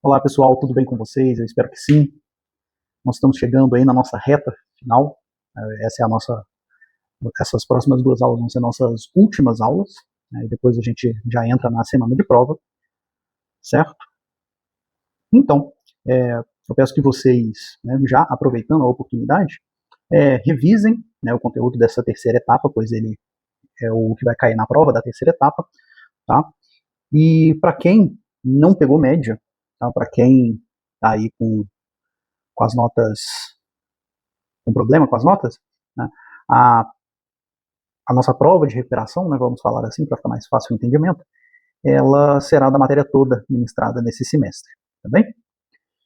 Olá pessoal, tudo bem com vocês? Eu espero que sim. Nós estamos chegando aí na nossa reta final. Essa é a nossa, essas próximas 2 aulas vão ser nossas últimas aulas. E depois a gente já entra na semana de prova, certo? Então, eu peço que vocês, né, já aproveitando a oportunidade, revisem, né, o conteúdo dessa terceira etapa, pois ele é o que vai cair na prova da terceira etapa, tá? E para quem não pegou média, tá? Para quem está aí com as notas, com problema com as notas, né? a, a nossa prova de recuperação, né, vamos falar assim para ficar mais fácil o entendimento, ela será da matéria toda ministrada nesse semestre, tá bem?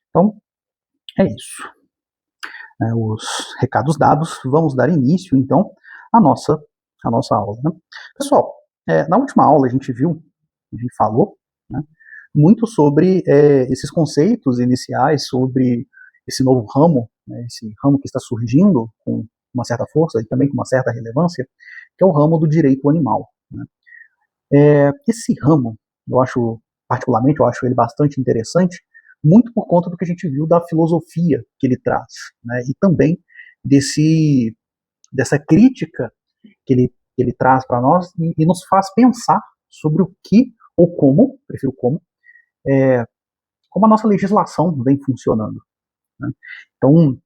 Então, é isso. Os recados dados, vamos dar início, então, à nossa aula. Né? Pessoal, na última aula a gente falou, né, muito sobre esses conceitos iniciais, sobre esse novo ramo, né, esse ramo que está surgindo com uma certa força e também com uma certa relevância, que é o ramo do direito animal. Né? Esse ramo, particularmente, eu acho ele bastante interessante, muito por conta do que a gente viu da filosofia que ele traz, né? E também dessa crítica que ele traz para nós e nos faz pensar sobre o que, ou como, prefiro como a nossa legislação vem funcionando. Né? Então,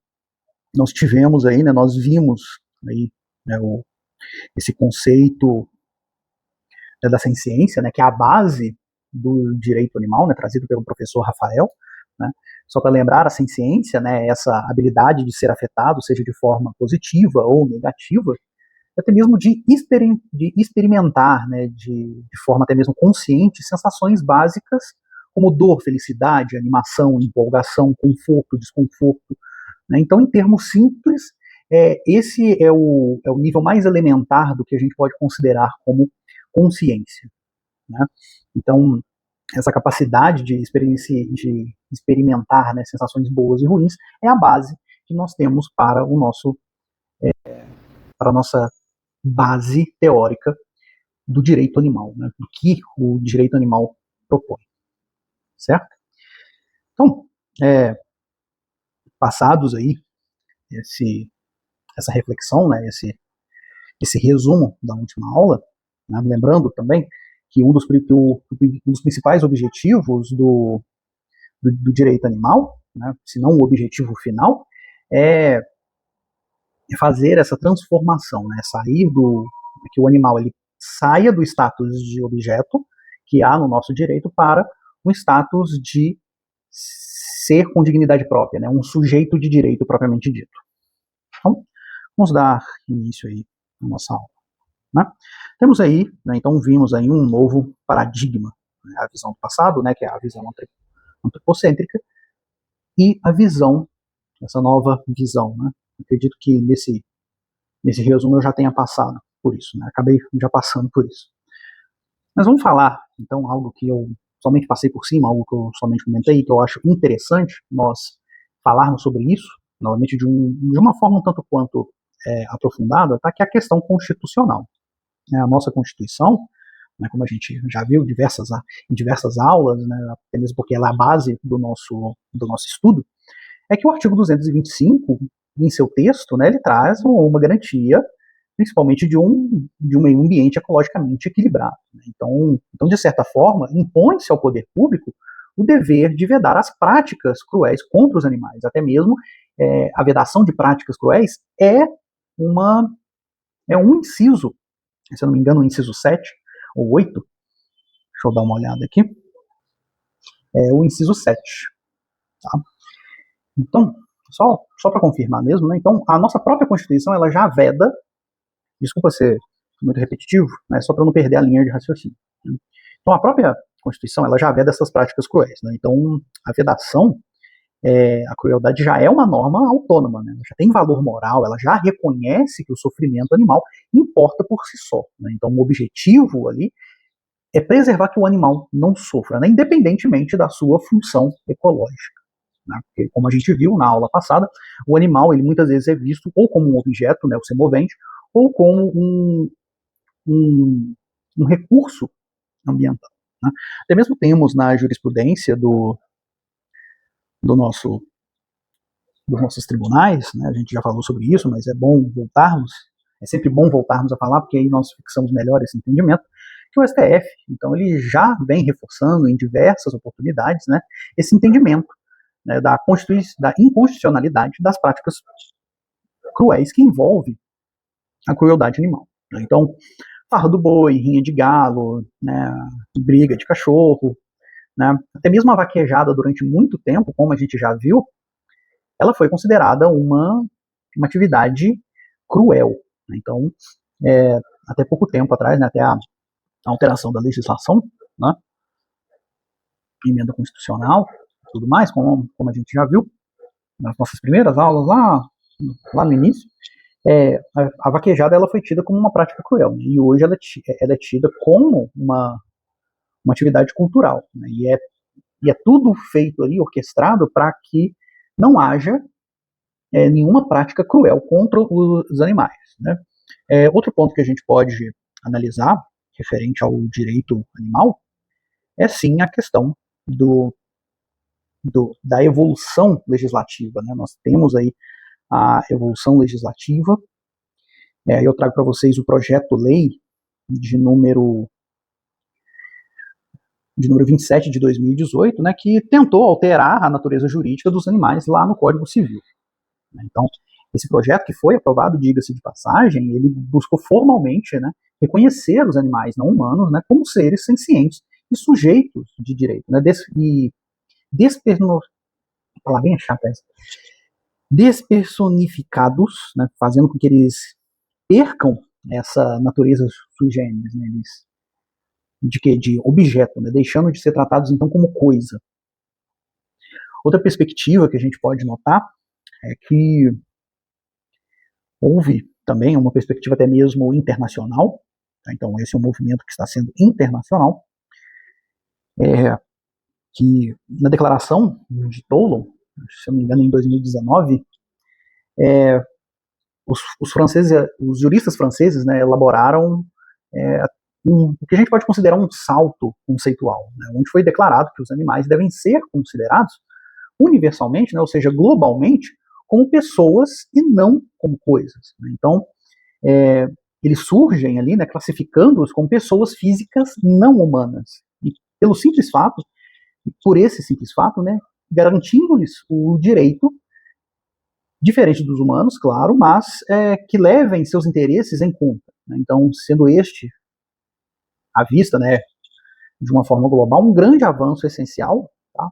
nós tivemos aí, né, nós vimos aí, né, esse conceito, né, da senciência, né, que é a base do direito animal, né, trazido pelo professor Rafael. Né? Só para lembrar, a senciência, né, é essa habilidade de ser afetado, seja de forma positiva ou negativa, até mesmo de experimentar, né, de forma até mesmo consciente, sensações básicas como dor, felicidade, animação, empolgação, conforto, desconforto. Né? Então, em termos simples, esse é o nível mais elementar do que a gente pode considerar como consciência. Né? Então, essa capacidade de experimentar, né, sensações boas e ruins é a base que nós temos para a nossa base teórica do direito animal, né, do que o direito animal propõe, certo? Então, passados aí essa reflexão, né, esse resumo da última aula, né, lembrando também que um dos principais objetivos do direito animal, né, se não o objetivo final, é fazer essa transformação, né, que o animal ele saia do status de objeto que há no nosso direito para um status de ser com dignidade própria, né, um sujeito de direito propriamente dito. Então, vamos dar início aí à nossa aula. Né? Temos aí, né, então vimos aí um novo paradigma, né, a visão do passado, né, que é a visão antropocêntrica, e essa nova visão. Né? Acredito que nesse resumo eu já tenha passado por isso, né? Acabei já passando por isso. Mas vamos falar, então, algo que eu somente passei por cima, algo que eu somente comentei, que eu acho interessante nós falarmos sobre isso, novamente de uma forma um tanto quanto aprofundada, tá? Que é a questão constitucional. A nossa Constituição, né, como a gente já viu em diversas aulas, né, até mesmo porque ela é a base do nosso estudo, é que o artigo 225, em seu texto, né, ele traz uma garantia, principalmente de um meio ambiente ecologicamente equilibrado. Né? Então, de certa forma, impõe-se ao poder público o dever de vedar as práticas cruéis contra os animais. Até mesmo a vedação de práticas cruéis é um inciso, se eu não me engano, o inciso 7 ou 8, deixa eu dar uma olhada aqui, é o inciso 7. Tá? Então, só para confirmar mesmo, né? Então, a nossa própria Constituição ela já veda, desculpa ser muito repetitivo, né? Só para não perder a linha de raciocínio. Né? Então, a própria Constituição ela já veda essas práticas cruéis. Né? Então, a vedação, a crueldade já é uma norma autônoma, né? Ela já tem valor moral, ela já reconhece que o sofrimento animal importa por si só. Né? Então, o objetivo ali é preservar que o animal não sofra, né? Independentemente da sua função ecológica. Né? Porque, como a gente viu na aula passada, o animal ele muitas vezes é visto ou como um objeto, né, o semovente, ou como um recurso ambiental. Né? Até mesmo temos na jurisprudência do nosso, dos nossos tribunais, né? A gente já falou sobre isso, mas é sempre bom voltarmos a falar, porque aí nós fixamos melhor esse entendimento, que o STF, então, ele já vem reforçando em diversas oportunidades, né, esse entendimento, né, da inconstitucionalidade das práticas cruéis que envolve a crueldade animal. Então, farra do boi, rinha de galo, né, briga de cachorro, né, até mesmo a vaquejada durante muito tempo, como a gente já viu, ela foi considerada uma atividade cruel. Então, até pouco tempo atrás, né, até a alteração da legislação, né, emenda constitucional, tudo mais, como a gente já viu nas nossas primeiras aulas lá no início, a vaquejada ela foi tida como uma prática cruel, né, e hoje ela é tida como uma atividade cultural, né, e é tudo feito ali, orquestrado, para que não haja nenhuma prática cruel contra os animais, né. Outro ponto que a gente pode analisar, referente ao direito animal, é sim a questão da evolução legislativa, né. Nós temos aí a evolução legislativa, eu trago para vocês o projeto-lei de número 27 de 2018, né, que tentou alterar a natureza jurídica dos animais lá no Código Civil. Então, esse projeto que foi aprovado, diga-se de passagem, ele buscou formalmente, né, reconhecer os animais não humanos, né, como seres sencientes e sujeitos de direito, né, despersonificados, né, fazendo com que eles percam essa natureza sui generis, né, de objeto, né, deixando de ser tratados então como coisa. Outra perspectiva que a gente pode notar é que houve também uma perspectiva até mesmo internacional, tá? Então esse é um movimento que está sendo internacional, que na declaração de Toulon, se eu não me engano em 2019, os juristas franceses, né, elaboraram o que a gente pode considerar um salto conceitual, né, onde foi declarado que os animais devem ser considerados universalmente, né, ou seja, globalmente, como pessoas e não como coisas, né. Então, eles surgem ali, né, classificando-os como pessoas físicas não humanas, e pelo simples fato, por esse simples fato, né, garantindo-lhes o direito, diferente dos humanos, claro, mas que levem seus interesses em conta, né. Então, sendo este, à vista, né, de uma forma global, um grande avanço essencial, tá,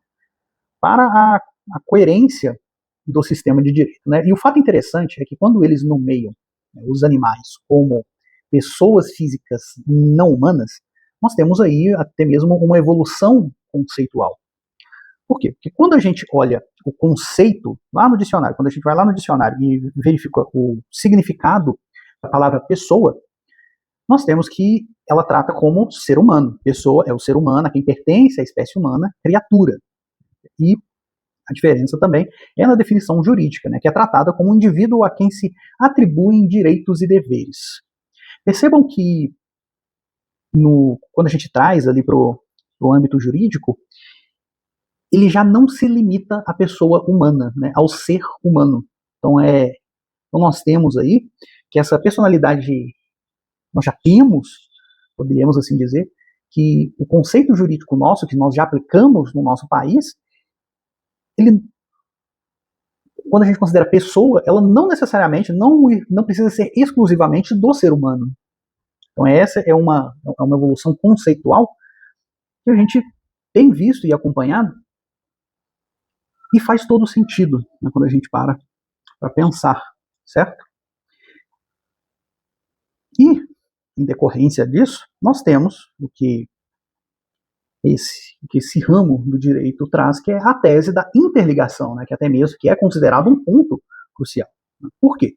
para a coerência do sistema de direito, né. E o fato interessante é que quando eles nomeiam, né, os animais como pessoas físicas não humanas, nós temos aí até mesmo uma evolução conceitual. Por quê? Porque quando a gente olha o conceito lá no dicionário, quando a gente vai lá no dicionário e verifica o significado da palavra pessoa, nós temos que ela trata como ser humano. Pessoa é o ser humano, a quem pertence à espécie humana, criatura. E a diferença também é na definição jurídica, né, que é tratada como um indivíduo a quem se atribuem direitos e deveres. Percebam que quando a gente traz ali para o âmbito jurídico, ele já não se limita à pessoa humana, né, ao ser humano. Então nós temos aí que essa personalidade, nós já temos, poderíamos assim dizer, que o conceito jurídico nosso, que nós já aplicamos no nosso país, quando a gente considera pessoa, ela não necessariamente, não precisa ser exclusivamente do ser humano. Então essa é uma evolução conceitual que a gente tem visto e acompanhado, e faz todo sentido, né, quando a gente para pensar, certo? E, em decorrência disso, nós temos o que esse ramo do direito traz, que é a tese da interligação, né, que até mesmo que é considerado um ponto crucial. Por quê?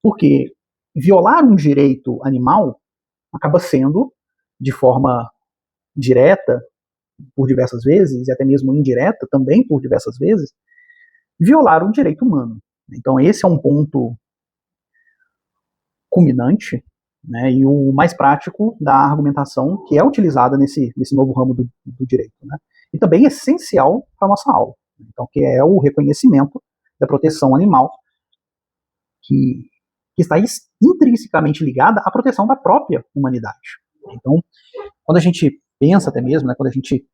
Porque violar um direito animal acaba sendo, de forma direta, por diversas vezes, e até mesmo indireta também por diversas vezes, violar um direito humano. Então esse é um ponto culminante, né, e o mais prático da argumentação que é utilizada nesse novo ramo do direito, né, e também essencial para a nossa aula. Então, que é o reconhecimento da proteção animal, que está intrinsecamente ligada à proteção da própria humanidade. Então, quando a gente pensa até mesmo, né, quando a gente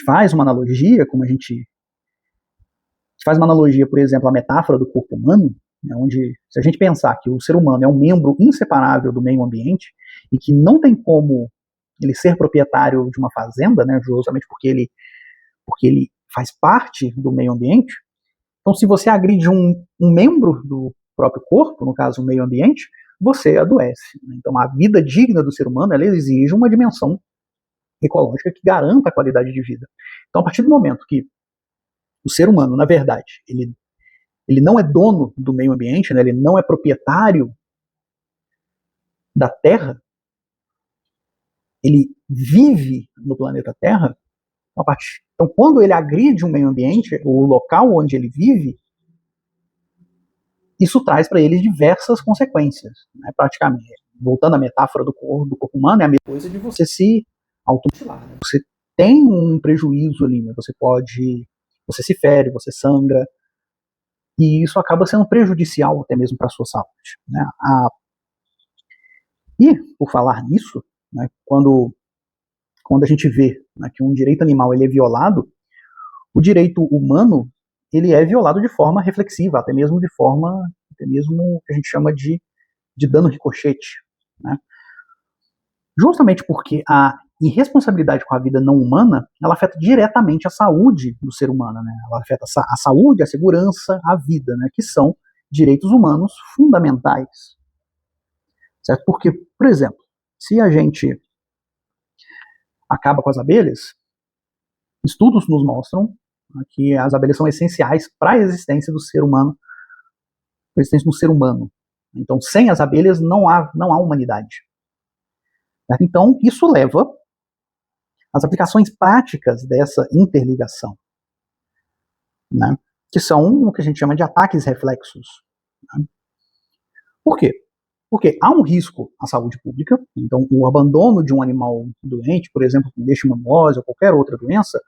faz uma analogia, como a gente faz uma analogia, por exemplo, à metáfora do corpo humano, né, onde, se a gente pensar que o ser humano é um membro inseparável do meio ambiente e que não tem como ele ser proprietário de uma fazenda, né, justamente porque ele faz parte do meio ambiente. Então, se você agride um membro do próprio corpo, no caso o meio ambiente, você adoece. Então, a vida digna do ser humano, ela exige uma dimensão ecológica que garanta a qualidade de vida. Então, a partir do momento que o ser humano, na verdade, ele não é dono do meio ambiente, né, ele não é proprietário da Terra, ele vive no planeta Terra. Então, quando ele agride um meio ambiente, o local onde ele vive, isso traz para ele diversas consequências. Né? Praticamente, voltando à metáfora do corpo humano, é a mesma coisa de você se automutilar. Né? Você tem um prejuízo ali, né? Você se fere, você sangra, e isso acaba sendo prejudicial até mesmo para a sua saúde. Né? E, por falar nisso, né, quando a gente vê, né, que um direito animal ele é violado, o direito humano ele é violado de forma reflexiva, até mesmo de forma, até mesmo que a gente chama de dano ricochete. Né? Justamente porque a irresponsabilidade com a vida não humana, ela afeta diretamente a saúde do ser humano. Né? Ela afeta a saúde, a segurança, a vida, né? Que são direitos humanos fundamentais. Certo? Porque, por exemplo, se a gente acaba com as abelhas, estudos nos mostram que as abelhas são essenciais para a existência do ser humano, para a existência do ser humano. Então, sem as abelhas não há humanidade. Certo? Então, isso leva às aplicações práticas dessa interligação, né? Que são o que a gente chama de ataques reflexos. Né? Por quê? Porque há um risco à saúde pública, então o abandono de um animal doente, por exemplo, com leishmaniose ou qualquer outra doença,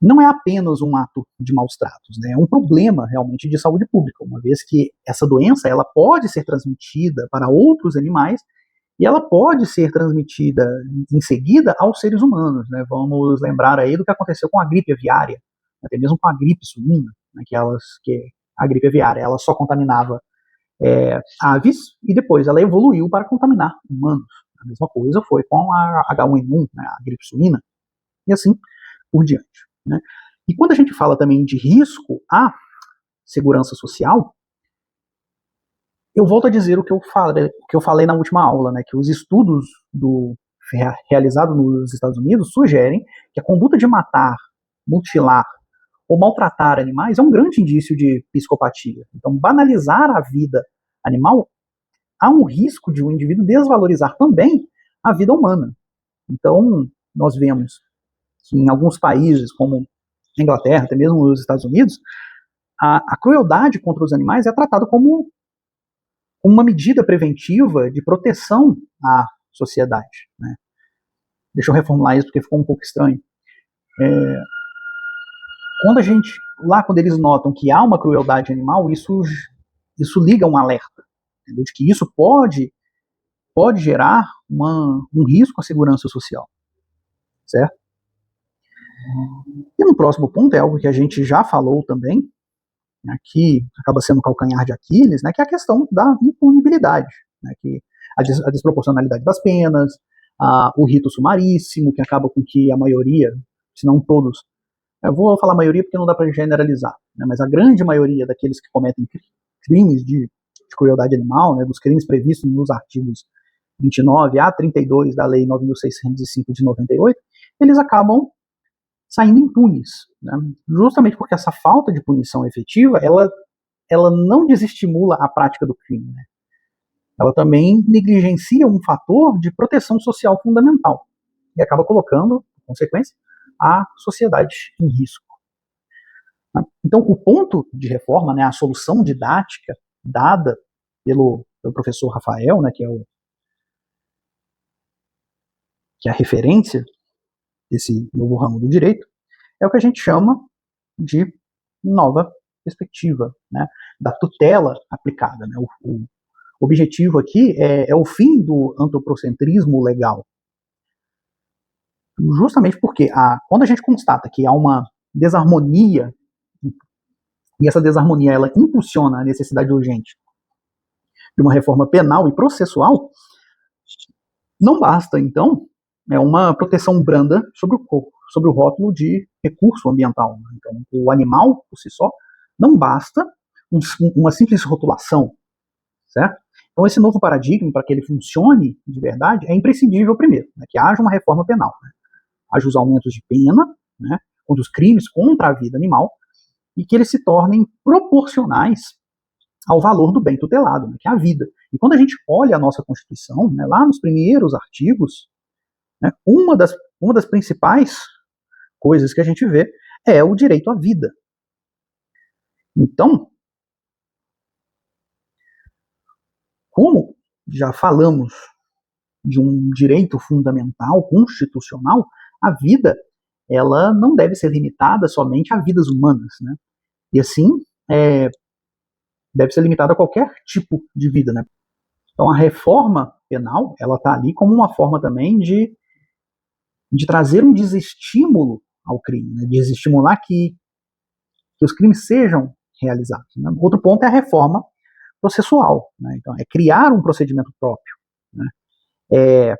não é apenas um ato de maus tratos, né? É um problema realmente de saúde pública, uma vez que essa doença ela pode ser transmitida para outros animais e ela pode ser transmitida em seguida aos seres humanos. Né? Vamos lembrar aí do que aconteceu com a gripe aviária, até mesmo com a gripe suína, né? que a gripe aviária ela só contaminava aves e depois ela evoluiu para contaminar humanos. A mesma coisa foi com a H1N1, né? a gripe suína, e assim por diante. Né? E quando a gente fala também de risco à segurança social, eu volto a dizer o que eu falei na última aula, né, que os estudos realizados nos Estados Unidos sugerem que a conduta de matar, mutilar ou maltratar animais é um grande indício de psicopatia. Então, banalizar a vida animal, há um risco de um indivíduo desvalorizar também a vida humana. Então, nós vemos que em alguns países, como a Inglaterra, até mesmo nos Estados Unidos, a crueldade contra os animais é tratada como uma medida preventiva de proteção à sociedade. Né? Deixa eu reformular isso porque ficou um pouco estranho. Quando eles notam que há uma crueldade animal, isso liga um alerta, entendeu? De que isso pode gerar um risco à segurança social, certo? E no próximo ponto é algo que a gente já falou também, né, que acaba sendo o calcanhar de Aquiles, né, que é a questão da impunibilidade, né, que a desproporcionalidade das penas, o rito sumaríssimo, que acaba com que a maioria, se não todos, eu vou falar maioria porque não dá para generalizar, né, mas a grande maioria daqueles que cometem crimes de crueldade animal, né, dos crimes previstos nos artigos 29 a 32 da Lei 9.605 de 98, eles acabam saindo impunes, né? Justamente porque essa falta de punição efetiva, ela não desestimula a prática do crime, né? Ela também negligencia um fator de proteção social fundamental e acaba colocando, por consequência, a sociedade em risco. Então, o ponto de reforma, né, a solução didática dada pelo professor Rafael, né, que é a referência desse novo ramo do direito, é o que a gente chama de nova perspectiva, né, da tutela aplicada. Né? O objetivo aqui é o fim do antropocentrismo legal. Justamente porque quando a gente constata que há uma desarmonia, e essa desarmonia ela impulsiona a necessidade urgente de uma reforma penal e processual, não basta, então, uma proteção branda sobre o rótulo de recurso ambiental. Então, o animal, por si só, não basta uma simples rotulação, certo? Então, esse novo paradigma, para que ele funcione de verdade, é imprescindível, primeiro, né, que haja uma reforma penal. Né? Haja os aumentos de pena, né, contra os crimes contra a vida animal, e que eles se tornem proporcionais ao valor do bem tutelado, né, que é a vida. E quando a gente olha a nossa Constituição, né, lá nos primeiros artigos, né, uma das principais coisas que a gente vê é o direito à vida. Então, como já falamos de um direito fundamental, constitucional, a vida ela não deve ser limitada somente a vidas humanas, né? E assim, deve ser limitada a qualquer tipo de vida, né? Então a reforma penal, ela está ali como uma forma também de trazer um desestímulo ao crime, né? De desestimular que os crimes sejam realizados. Né? Outro ponto é a reforma processual, né? Então é criar um procedimento próprio, né? É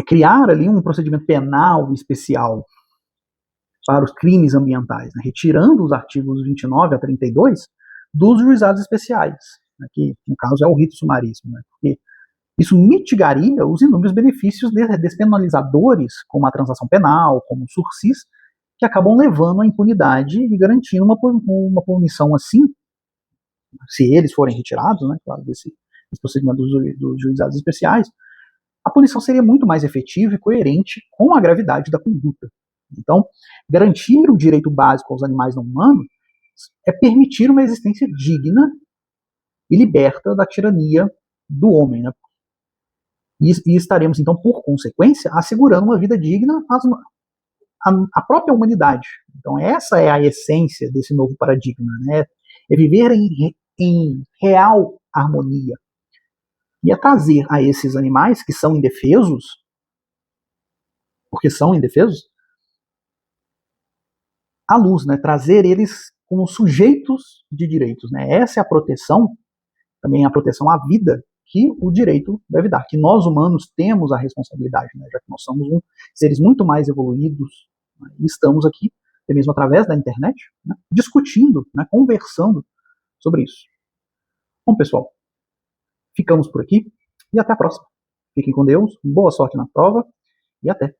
criar ali um procedimento penal especial para os crimes ambientais, né? Retirando os artigos 29 a 32 dos juizados especiais, né? Que no caso é o rito sumaríssimo, né? Porque isso mitigaria os inúmeros benefícios despenalizadores, como a transação penal, como o sursis, que acabam levando à impunidade e garantindo uma punição assim, se eles forem retirados, né, claro, desse procedimento dos juizados especiais, a punição seria muito mais efetiva e coerente com a gravidade da conduta. Então, garantir o direito básico aos animais não humanos é permitir uma existência digna e liberta da tirania do homem, né? E estaremos, então, por consequência, assegurando uma vida digna à própria humanidade. Então, essa é a essência desse novo paradigma, né? É viver em real harmonia. E é trazer a esses animais que são indefesos, porque são indefesos, à luz, né? Trazer eles como sujeitos de direitos, né? Essa é a proteção, também a proteção à vida que o direito deve dar, que nós humanos temos a responsabilidade, né? Já que nós somos seres muito mais evoluídos, né? E estamos aqui, até mesmo através da internet, né? Discutindo, né? Conversando sobre isso. Bom, pessoal, ficamos por aqui e até a próxima. Fiquem com Deus, boa sorte na prova e até.